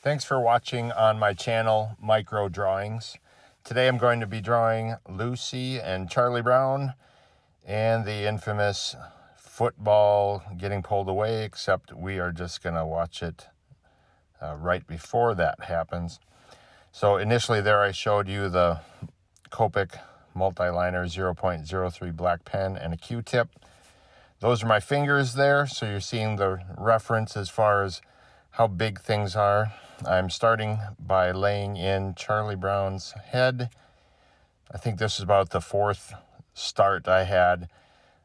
Thanks for watching on my channel, Micro Drawings. Today I'm going to be drawing Lucy and Charlie Brown and the infamous football getting pulled away, except we are just going to watch it right before that happens. So initially there I showed you the Copic Multiliner 0.03 black pen and a Q-tip. Those are my fingers there, so you're seeing the reference as far as how big things are. I'm starting by laying in Charlie Brown's head. I think this is about the fourth start I had.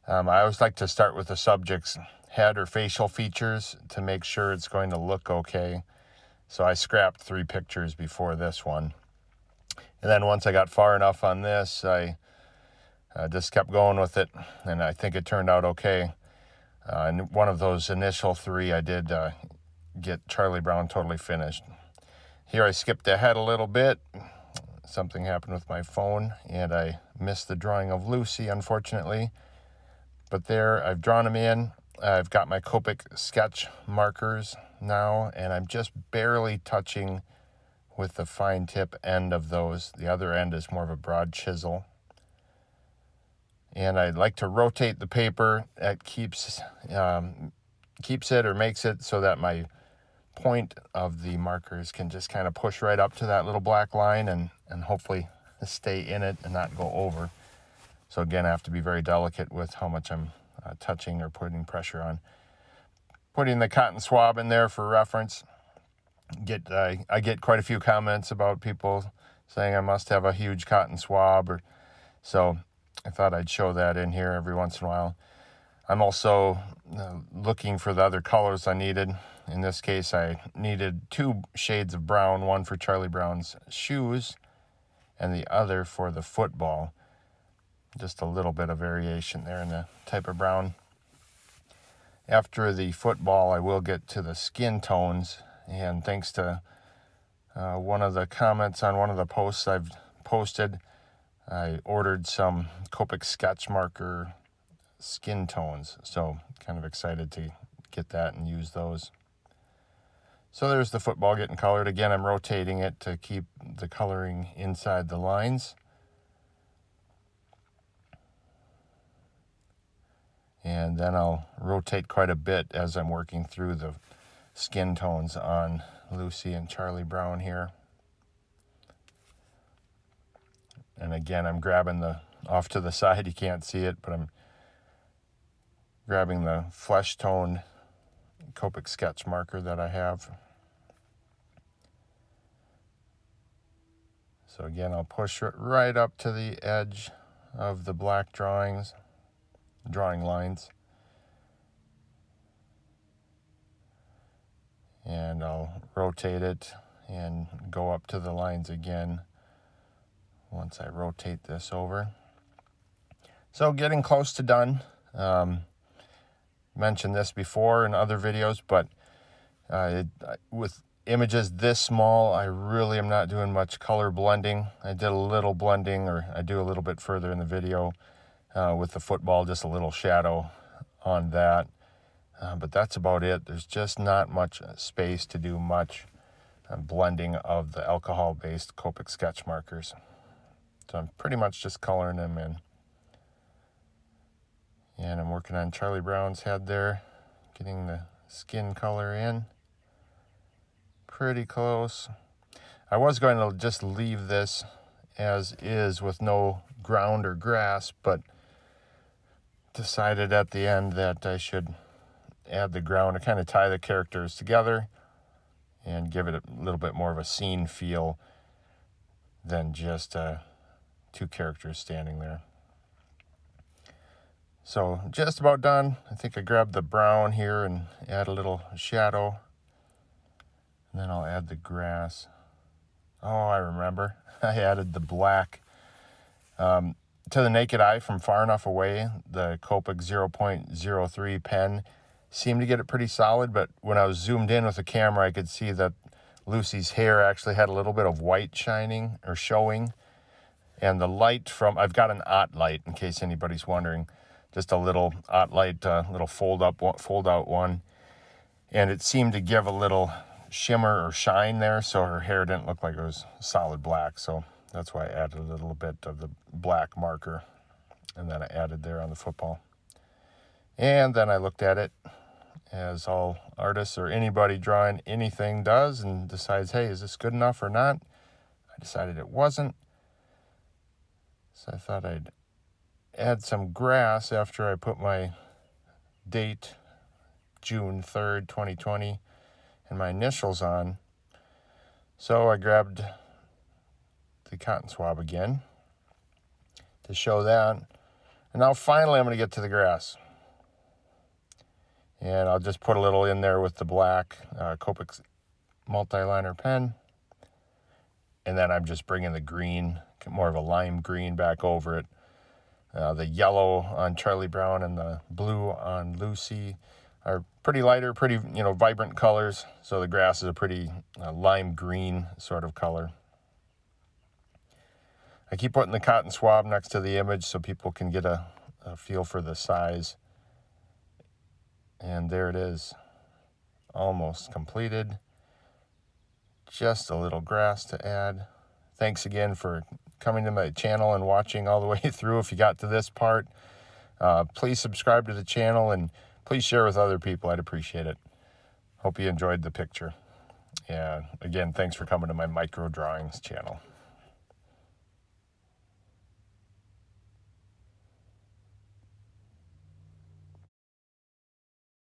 I always like to start with the subject's head or facial features to make sure it's going to look okay. So I scrapped 3 pictures before this one. And then once I got far enough on this, I just kept going with it, and I think it turned out okay. And one of those initial 3, I did get Charlie Brown totally finished. Here I skipped ahead a little bit. Something happened with my phone, and I missed the drawing of Lucy, unfortunately. But there, I've drawn them in. I've got my Copic sketch markers now, and I'm just barely touching with the fine tip end of those. The other end is more of a broad chisel. And I like to rotate the paper. That keeps it or makes it so that my point of the markers can just kind of push right up to that little black line and hopefully stay in it and not go over. So again, I have to be very delicate with how much I'm touching or putting pressure on. Putting the cotton swab in there for reference. I get quite a few comments about people saying I must have a huge cotton swab, so I thought I'd show that in here every once in a while. I'm also looking for the other colors I needed. In this case, I needed 2 shades of brown, one for Charlie Brown's shoes and the other for the football. Just a little bit of variation there in the type of brown. After the football, I will get to the skin tones, and thanks to one of the comments on one of the posts I've posted, I ordered some Copic sketch marker skin tones, so kind of excited to get that and use those. So there's the football getting colored. Again, I'm rotating it to keep the coloring inside the lines. And then I'll rotate quite a bit as I'm working through the skin tones on Lucy and Charlie Brown here. And again, I'm grabbing off to the side, you can't see it, but I'm grabbing the flesh toned Copic sketch marker that I have. So again, I'll push it right up to the edge of the black drawing lines. And I'll rotate it and go up to the lines again once I rotate this over. So getting close to done. Mentioned this before in other videos, but with images this small, I really am not doing much color blending. I did a little blending, or I do a little bit further in the video with the football, just a little shadow on that. But that's about it. There's just not much space to do much blending of the alcohol-based Copic sketch markers. So I'm pretty much just coloring them in. And I'm working on Charlie Brown's head there, getting the skin color in. Pretty close. I was going to just leave this as is with no ground or grass, but decided at the end that I should add the ground to kind of tie the characters together and give it a little bit more of a scene feel than just 2 characters standing there. So just about done. I think I grabbed the brown here and add a little shadow. And then I'll add the grass. Oh, I remember. I added the black. To the naked eye from far enough away, the Copic 0.03 pen seemed to get it pretty solid, but when I was zoomed in with the camera, I could see that Lucy's hair actually had a little bit of white shining or showing. And the light I've got an OTT light in case anybody's wondering. Just a little OTT light, little fold out one. And it seemed to give a little shimmer or shine there, so her hair didn't look like it was solid black. So that's why I added a little bit of the black marker, and then I added there on the football. And then I looked at it, as all artists or anybody drawing anything does, and decides, hey, is this good enough or not? I decided it wasn't. So I thought I'd add some grass after I put my date, June 3rd, 2020, and my initials on. So I grabbed the cotton swab again to show that. And now finally I'm going to get to the grass. And I'll just put a little in there with the black Copic multi-liner pen. And then I'm just bringing the green, more of a lime green, back over it. The yellow on Charlie Brown and the blue on Lucy are pretty lighter, pretty, vibrant colors. So the grass is a pretty lime green sort of color. I keep putting the cotton swab next to the image so people can get a feel for the size. And there it is, almost completed. Just a little grass to add. Thanks again for coming to my channel and watching all the way through. If you got to this part, please subscribe to the channel and please share with other people. I'd appreciate it. Hope you enjoyed the picture. Yeah, again, thanks for coming to my micro drawings channel.